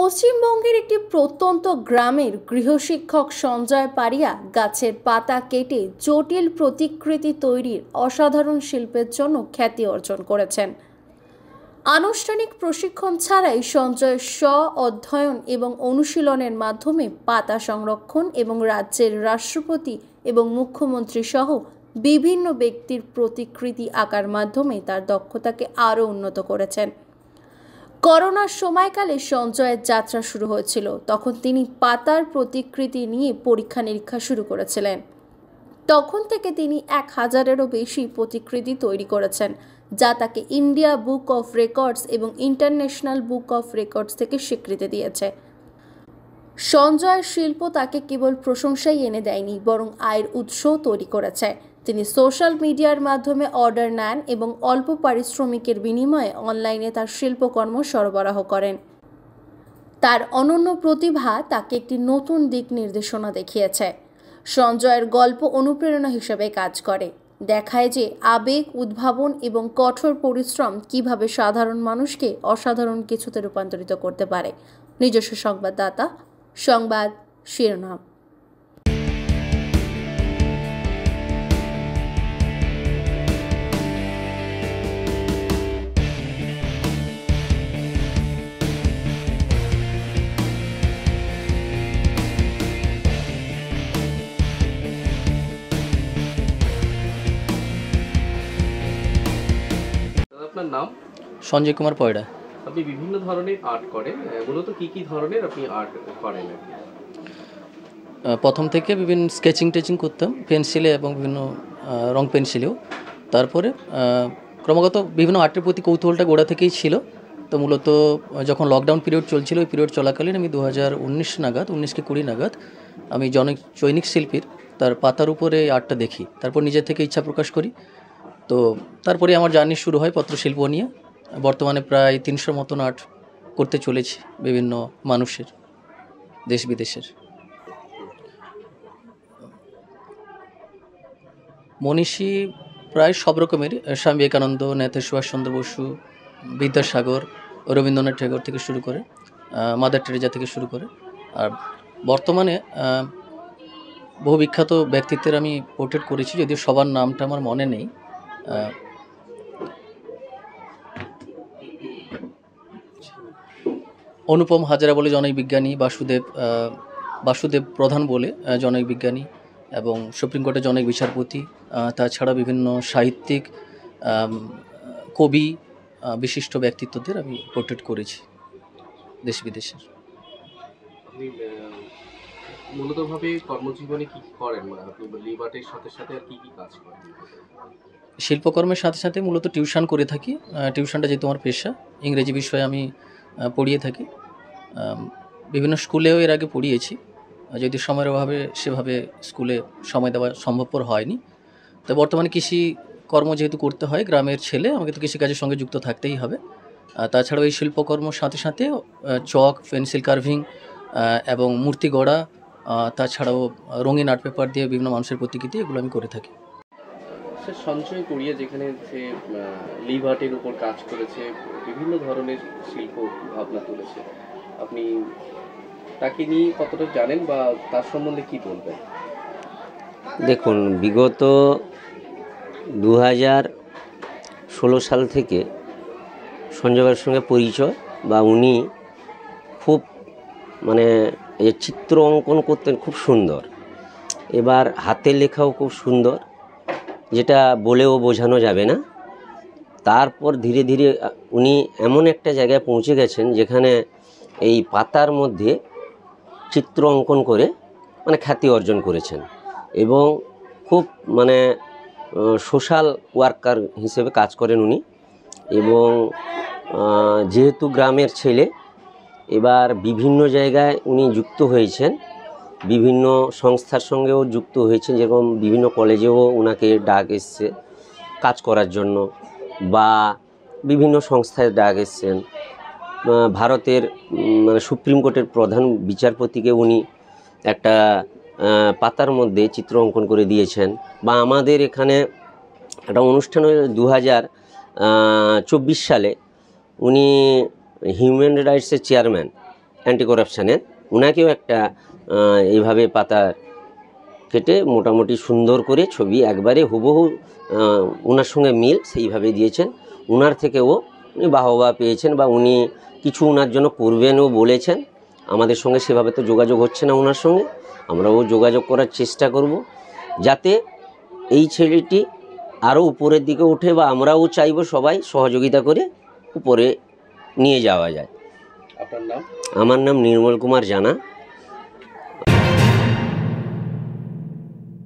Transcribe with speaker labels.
Speaker 1: পশ্চিমবঙ্গের একটি প্রত্যন্ত গ্রামের গৃহশিক্ষক সঞ্জয় পারিয়া গাছের পাতা কেটে জটিল প্রতিকৃতি তৈরির অসাধারণ শিল্পের জন্য খ্যাতি অর্জন করেছেন। আনুষ্ঠানিক প্রশিক্ষণ ছাড়াই সঞ্জয় অধ্যয়ন এবং অনুশীলনের মাধ্যমে পাতা সংরক্ষণ এবং রাজ্যের রাষ্ট্রপতি এবং মুখ্যমন্ত্রী সহ বিভিন্ন ব্যক্তির প্রতিকৃতি আঁকার মাধ্যমে তার দক্ষতাকে আরও উন্নত করেছেন। করোনার সময়কালে সঞ্জয়ের যাত্রা শুরু হয়েছিল, তখন তিনি পাতার প্রতিকৃতি নিয়ে পরীক্ষা নিরীক্ষা শুরু করেছিলেন। তখন থেকে তিনি 1000-এরও বেশি প্রতিকৃতি তৈরি করেছেন, যা তাকে ইন্ডিয়া বুক অফ রেকর্ডস এবং ইন্টারন্যাশনাল বুক অফ রেকর্ডস থেকে স্বীকৃতি দিয়েছে। সঞ্জয়ের শিল্প তাকে কেবল প্রশংসাই এনে দেয়নি, বরং আয়ের উৎসও তৈরি করেছে। তিনি সোশ্যাল মিডিয়ার মাধ্যমে অর্ডার নেন এবং অল্প পারিশ্রমিকের বিনিময়ে অনলাইনে তার শিল্পকর্ম সরবরাহ করেন। তার অনন্য প্রতিভা তাকে একটি নতুন দিক নির্দেশনা দেখিয়েছে। সঞ্জয়ের গল্প অনুপ্রেরণা হিসেবে কাজ করে, দেখায় যে আবেগ, উদ্ভাবন এবং কঠোর পরিশ্রম কিভাবে সাধারণ মানুষকে অসাধারণ কিছুতে রূপান্তরিত করতে পারে। নিজস্ব সংবাদদাতা, সংবাদ শিরোনাম।
Speaker 2: আপনার নাম?
Speaker 3: সঞ্জয় কুমার পয়রা।
Speaker 2: আপনি বিভিন্ন ধরনের আর্ট করেন, মূলত কি ধরনের আপনি আর্ট করেন?
Speaker 3: প্রথম থেকে বিভিন্ন স্কেচিং করতাম পেন্সিলে এবং বিভিন্ন রং পেন্সিলেও। তারপরে ক্রমাগত বিভিন্ন আর্টের প্রতি কৌতূহলটা গোড়া থেকেই ছিল। তো মূলত যখন লকডাউন পিরিয়ড চলছিল, ওই পিরিয়ড চলাকালীন আমি 2019 নাগাদ, 19-20 নাগাদ আমি জনৈক শিল্পীর তার পাতার উপরে আর্টটা দেখি। তারপর নিজের থেকে ইচ্ছা প্রকাশ করি। তো তারপরে আমার জার্নি শুরু হয় পত্রশিল্প নিয়ে। বর্তমানে প্রায় 300 মতন আর্ট করতে চলেছি বিভিন্ন মানুষের, দেশ বিদেশের। মনীষী প্রায় সব রকমের, স্বামী বিবেকানন্দ, নেতাজি সুভাষচন্দ্র বসু, বিদ্যাসাগর, রবীন্দ্রনাথ ঠাকুর থেকে শুরু করে মাদার টেরেজা থেকে শুরু করে। আর বর্তমানে বহু বিখ্যাত ব্যক্তিত্বের আমি পোর্ট্রেট করেছি, যদিও সবার নামটা আমার মনে নেই। অনুপম হাজরা বলে জনৈক বিজ্ঞানী, বাসুদেব প্রধান বলে জনৈক বিজ্ঞানী এবং সুপ্রিম কোর্টের জনৈক বিচারপতি, তাছাড়া বিভিন্ন সাহিত্যিক, কবি, বিশিষ্ট ব্যক্তিত্বদের আমি পোর্ট্রেট করেছি দেশ বিদেশের।
Speaker 2: আপনি মূলতভাবে কর্মজীবনে কি করেন? আপনি লিভ আর্টের সাথে সাথে আর কি কাজ করেন?
Speaker 3: শিল্পকর্মের সাথে সাথে মূলত টিউশন করে থাকি। টিউশনটা যেহেতু আমার পেশা, ইংরেজি বিষয়ে আমি পড়িয়ে থাকি। বিভিন্ন স্কুলেও এর আগে পড়িয়েছি, যদি সময়ের অভাবে সেভাবে স্কুলে সময় দেওয়া সম্ভবপর হয়নি। তো বর্তমানে কৃষি কর্ম যেহেতু করতে হয়, গ্রামের ছেলে, আমাকে তো কৃষিকাজের সঙ্গে যুক্ত থাকতেই হবে। তাছাড়াও এই শিল্পকর্মর সাথে সাথে চক, পেন্সিল কার্ভিং এবং মূর্তি গড়া, তাছাড়াও রঙিন আর্ট পেপার দিয়ে বিভিন্ন মানুষের প্রতিকৃতি, এগুলো আমি করে থাকি।
Speaker 2: সঞ্জয় কোরিয়া যেখানে সে লিভ আর্টের উপর কাজ করেছে, বিভিন্ন ধরনের শিল্প ভাবনা তুলেছে, আপনি তাকে নিয়ে কতটা জানেন বা তার সম্বন্ধে কি বলবেন?
Speaker 4: দেখুন, বিগত 2016 সাল থেকে সঞ্জয়ের সঙ্গে পরিচয়, বা উনি খুব চিত্র অঙ্কন করতেন খুব সুন্দর, এবার হাতের লেখাও খুব সুন্দর, যেটা বলেও বোঝানো যাবে না। তারপর ধীরে ধীরে উনি এমন একটা জায়গায় পৌঁছে গেছেন যেখানে এই পাতার মধ্যে চিত্র অঙ্কন করে খ্যাতি অর্জন করেছেন এবং খুব সোশ্যাল ওয়ার্কার হিসেবে কাজ করেন উনি। এবং যেহেতু গ্রামের ছেলে, এবার বিভিন্ন জায়গায় উনি যুক্ত হয়েছেন, বিভিন্ন সংস্থার সঙ্গেও যুক্ত হয়েছেন, যেরকম বিভিন্ন কলেজেও ওনাকে ডাক এসছে কাজ করার জন্য, বা বিভিন্ন সংস্থায় ডাক এসছেন। ভারতের সুপ্রিম কোর্টের প্রধান বিচারপতিকে উনি একটা পাতার মধ্যে চিত্র অঙ্কন করে দিয়েছেন, বা আমাদের এখানে একটা অনুষ্ঠান হয়ে 2024 সালে উনি হিউম্যান রাইটসের চেয়ারম্যান অ্যান্টি করাপশানের, ওনাকেও একটা এইভাবে পাতা কেটে মোটামুটি সুন্দর করে ছবি একবারে হুবহু ওনার সঙ্গে মিল সেইভাবে দিয়েছেন। ওনার থেকেও উনি বাহবা পেয়েছেন বা উনি কিছু ওনার জন্য করবেনও বলেছেন। আমাদের সঙ্গে সেভাবে তো যোগাযোগ হচ্ছে না ওনার সঙ্গে, আমরাও যোগাযোগ করার চেষ্টা করব যাতে এই ছেলেটি আরও উপরের দিকে ওঠে, বা আমরাও চাইব সবাই সহযোগিতা করে উপরে নিয়ে যাওয়া যায়।
Speaker 2: আপনার নাম?
Speaker 4: আমার নাম নির্মল কুমার জানা।